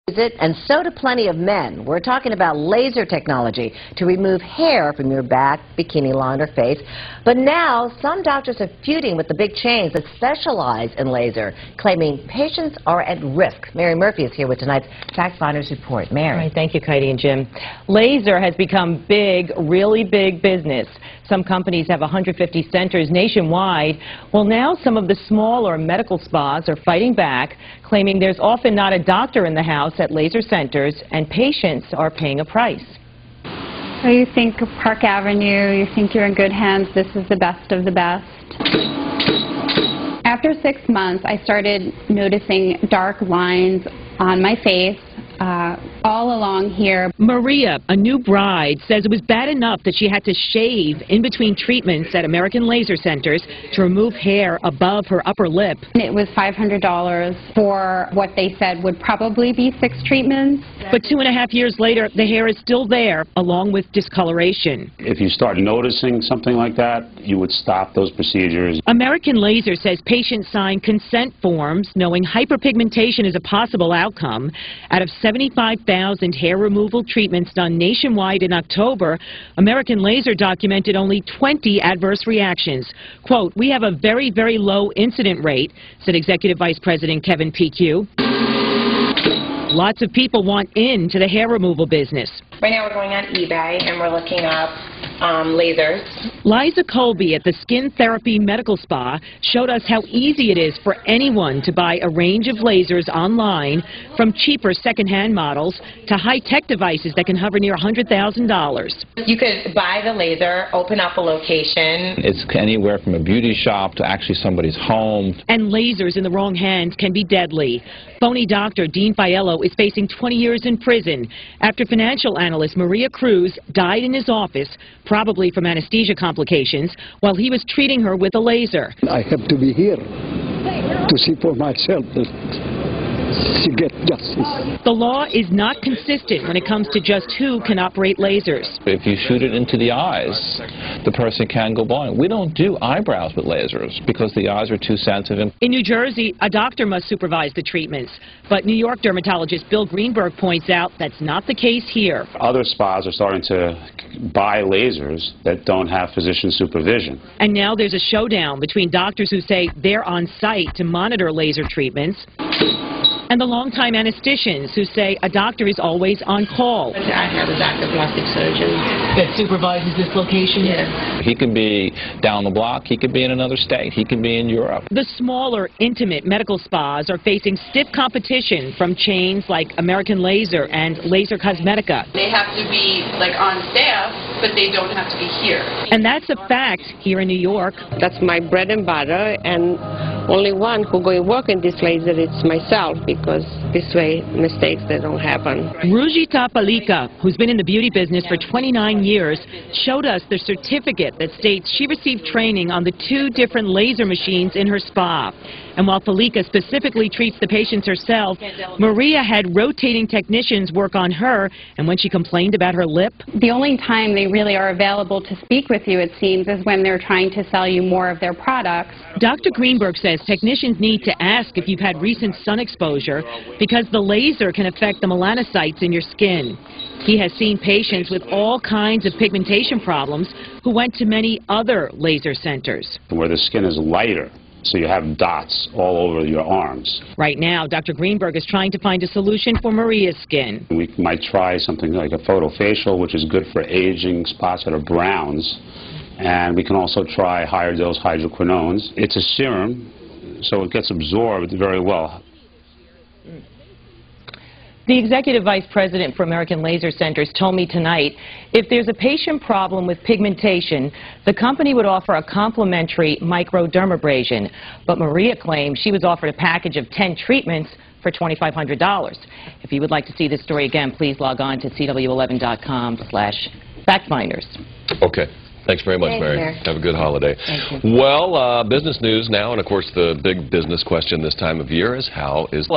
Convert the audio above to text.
It, and so do plenty of men. We're talking about laser technology to remove hair from your back, bikini line, or face. But now, some doctors are feuding with the big chains that specialize in laser, claiming patients are at risk. Mary Murphy is here with tonight's Fact Finders Report. Mary. All right, thank you, Katie and Jim. Laser has become big, really big business. Some companies have 150 centers nationwide. Well, now some of the smaller medical spas are fighting back, claiming there's often not a doctor in the house at laser centers, and patients are paying a price. So you think Park Avenue, you think you're in good hands, this is the best of the best. After 6 months, I started noticing dark lines on my face, all along here. Maria, a new bride, says it was bad enough that she had to shave in between treatments at American laser centers to remove hair above her upper lip. It was $500 for what they said would probably be 6 treatments. But 2.5 years later, the hair is still there, along with discoloration. If you start noticing something like that, you would stop those procedures. American Laser says patients sign consent forms knowing hyperpigmentation is a possible outcome. Out of 75,000 hair removal treatments done nationwide in October, American Laser documented only 20 adverse reactions. Quote, "We have a very, very low incident rate," said Executive Vice President Kevin PQ. Lots of people want into the hair removal business. Right now we're going on eBay and we're looking up lasers. Liza Colby at the Skin Therapy Medical Spa showed us how easy it is for anyone to buy a range of lasers online, from cheaper second-hand models to high-tech devices that can hover near $100,000. You could buy the laser, open up a location. It's anywhere from a beauty shop to actually somebody's home. And lasers in the wrong hands can be deadly. Phony doctor Dean Fiello is facing 20 years in prison after financial analyst Maria Cruz died in his office, probably from anesthesia complications, while he was treating her with a laser. I have to be here to see for myself that she gets justice. The law is not consistent when it comes to just who can operate lasers. If you shoot it into the eyes, the person can go blind. We don't do eyebrows with lasers because the eyes are too sensitive. In New Jersey, a doctor must supervise the treatments. But New York dermatologist Bill Greenberg points out that's not the case here. Other spas are starting to buy lasers that don't have physician supervision. And now there's a showdown between doctors who say they're on site to monitor laser treatments and the longtime anestheticians who say a doctor is always on call. I have a doctor, plastic surgeon. That supervises this location? Yes. He can be down the block, he could be in another state, he can be in Europe. The smaller, intimate medical spas are facing stiff competition from chains like American Laser and Laser Cosmetica. They have to be like on staff, but they don't have to be here. And that's a fact here in New York. That's my bread and butter, and only one who going to work in this laser is myself, because this way mistakes they don't happen. Rujita Palika, who's been in the beauty business for 29 years, showed us the certificate that states she received training on the 2 different laser machines in her spa. And while Palika specifically treats the patients herself, Maria had rotating technicians work on her, and when she complained about her lip, The only time they really are available to speak with you, it seems, is when they're trying to sell you more of their products. Dr. Greenberg says technicians need to ask if you've had recent sun exposure because the laser can affect the melanocytes in your skin. He has seen patients with all kinds of pigmentation problems who went to many other laser centers. Where the skin is lighter, so you have dots all over your arms. Right now, Dr. Greenberg is trying to find a solution for Maria's skin. We might try something like a photofacial, which is good for aging spots that are browns. And we can also try higher dose hydroquinones. It's a serum, so it gets absorbed very well. The executive vice president for American Laser Centers told me tonight if there's a patient problem with pigmentation, the company would offer a complimentary microdermabrasion. But Maria claims she was offered a package of 10 treatments for $2,500. If you would like to see this story again, please log on to CW11.com/factfinders. Okay. Thanks very much, Mary. Have a good holiday. Well, business news now, and of course the big business question this time of year is how is